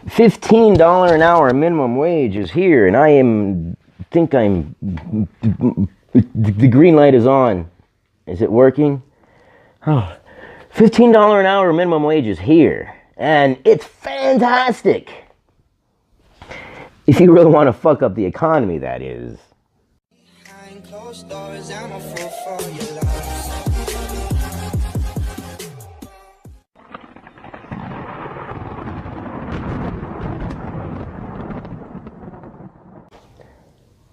$15 an hour minimum wage is here, and the green light is on. Is it working? Oh, $15 an hour minimum wage is here, and it's fantastic. If you really want to fuck up the economy, that is. Behind closed doors, I'm a fool for your love.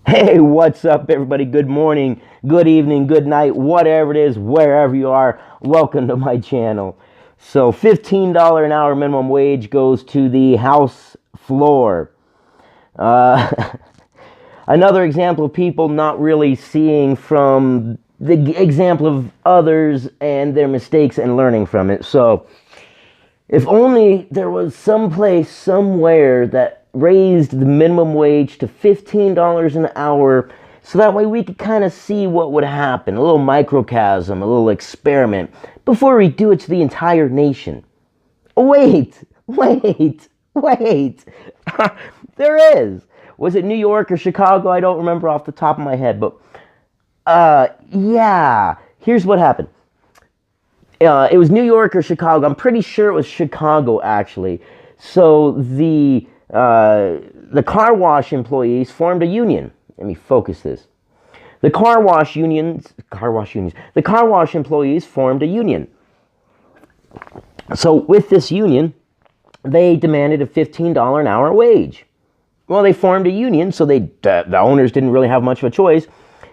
Hey, what's up, everybody? Good morning, good evening, good night, whatever it is, wherever you are. Welcome to my channel. So, $15 an hour minimum wage goes to the House floor. Another example of people not really seeing from the example of others and their mistakes and learning from it. So, if only there was some place somewhere that raised the minimum wage to $15 an hour, so that way we could kind of see what would happen. A little microcosm, a little experiment, before we do it to the entire nation. Wait. There is. Was it New York or Chicago? I don't remember off the top of my head, but yeah. Here's what happened. It was New York or Chicago. I'm pretty sure it was Chicago, actually. So the car wash employees formed a union. Let me focus this. The car wash employees formed a union. So with this union, they demanded a $15 an hour wage. Well, they formed a union, so the owners didn't really have much of a choice.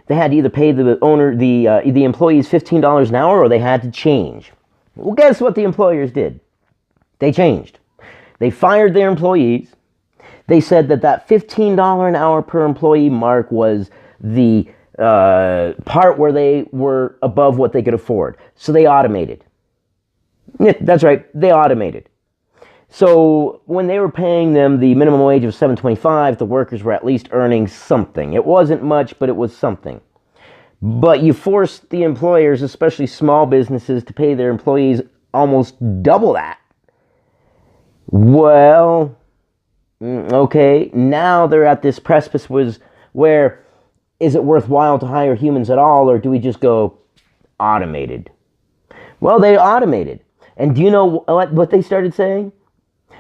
They had to either pay the employees $15 an hour, or they had to change. Well, guess what the employers did? They changed. They fired their employees. They said that $15 an hour per employee mark was the part where they were above what they could afford. So they automated. Yeah, that's right, they automated. So when they were paying them the minimum wage of $7.25, the workers were at least earning something. It wasn't much, but it was something. But you forced the employers, especially small businesses, to pay their employees almost double that. Well, okay, now they're at this precipice where is it worthwhile to hire humans at all, or do we just go automated? Well, they automated. And do you know what they started saying?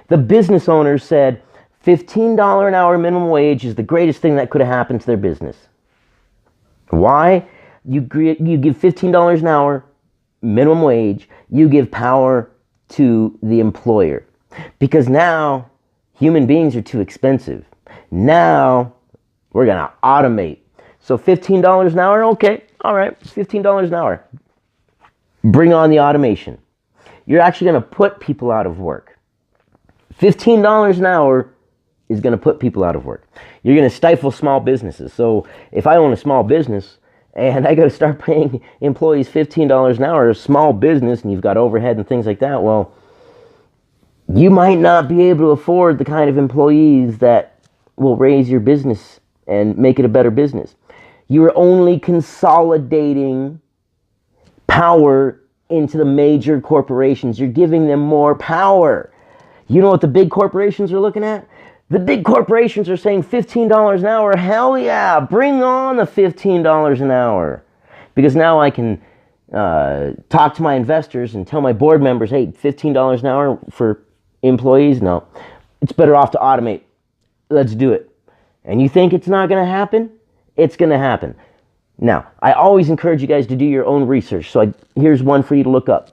The business owners said $15 an hour minimum wage is the greatest thing that could have happened to their business. Why? You give $15 an hour minimum wage, you give power to the employer. Because now human beings are too expensive. Now we're going to automate. So $15 an hour, okay, all right, $15 an hour. Bring on the automation. You're actually going to put people out of work. $15 an hour is going to put people out of work. You're going to stifle small businesses. So if I own a small business and I got to start paying employees $15 an hour, a small business, and you've got overhead and things like that, well, you might not be able to afford the kind of employees that will raise your business and make it a better business. You're only consolidating power into the major corporations. You're giving them more power. You know what the big corporations are looking at? The big corporations are saying $15 an hour. Hell yeah, bring on the $15 an hour. Because now I can talk to my investors and tell my board members, hey, $15 an hour for employees? No, it's better off to automate. Let's do it. And you think it's not going to happen? It's going to happen. Now, I always encourage you guys to do your own research. So here's one for you to look up.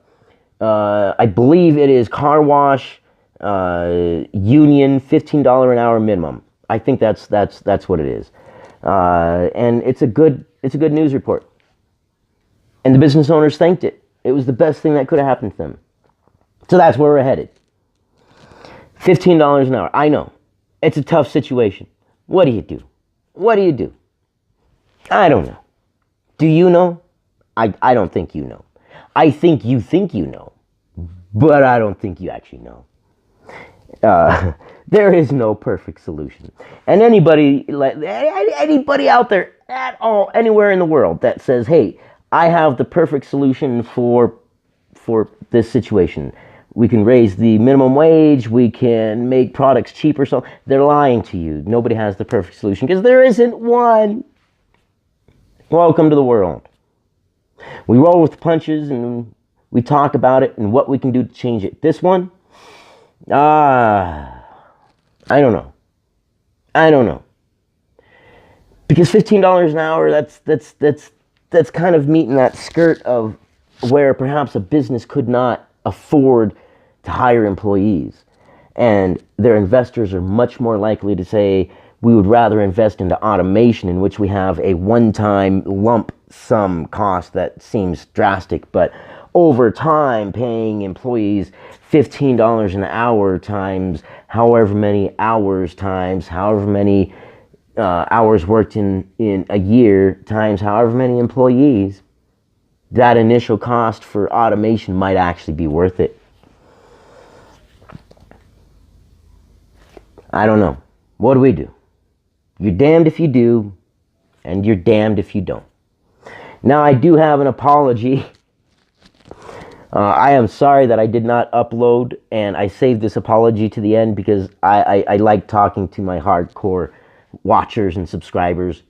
I believe it is car wash union $15 an hour minimum. I think that's what it is. And it's a good news report. And the business owners thanked it. It was the best thing that could have happened to them. So that's where we're headed. $15 an hour. I know. It's a tough situation. What do you do? What do you do? I don't know. Do you know? I don't think you know. I think you know. But I don't think you actually know. There is no perfect solution. And anybody out there at all, anywhere in the world that says, hey, I have the perfect solution for this situation, we can raise the minimum wage, we can make products cheaper. So they're lying to you. Nobody has the perfect solution because there isn't one. Welcome to the world. We roll with the punches and we talk about it and what we can do to change it. This one, I don't know. I don't know. Because $15 an hour, that's kind of meeting that skirt of where perhaps a business could not afford to hire employees. And their investors are much more likely to say, we would rather invest into automation, in which we have a one-time lump sum cost that seems drastic, but over time, paying employees $15 an hour times however many hours times however many hours worked in a year times however many employees, that initial cost for automation might actually be worth it. I don't know. What do? You're damned if you do, and you're damned if you don't. Now, I do have an apology. I am sorry that I did not upload, and I saved this apology to the end because I like talking to my hardcore watchers and subscribers.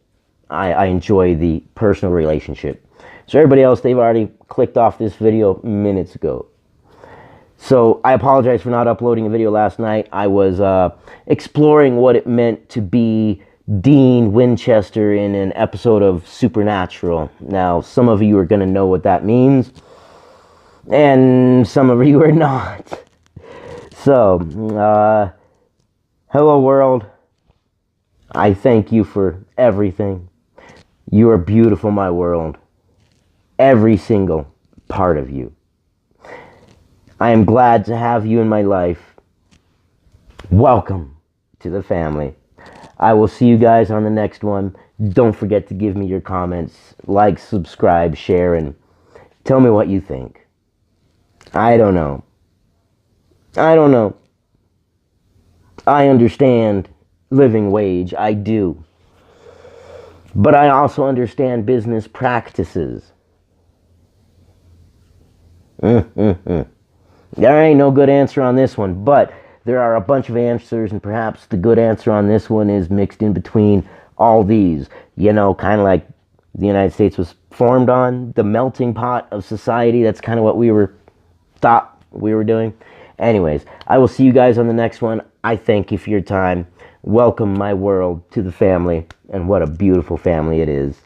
I enjoy the personal relationship. So everybody else, they've already clicked off this video minutes ago. So I apologize for not uploading a video last night. I was exploring what it meant to be Dean Winchester in an episode of Supernatural. Now, some of you are going to know what that means, and some of you are not. So, hello world. I thank you for everything. You are beautiful, my world. Every single part of you. I am glad to have you in my life. Welcome to the family. I will see you guys on the next one. Don't forget to give me your comments, like, subscribe, share, and tell me what you think. I don't know. I understand living wage. I do. But I also understand business practices. There ain't no good answer on this one, but there are a bunch of answers, and perhaps the good answer on this one is mixed in between all these. You know, kind of like the United States was formed on, the melting pot of society. That's kind of what we thought we were doing. Anyways, I will see you guys on the next one. I thank you for your time. Welcome, my world, to the family, and what a beautiful family it is.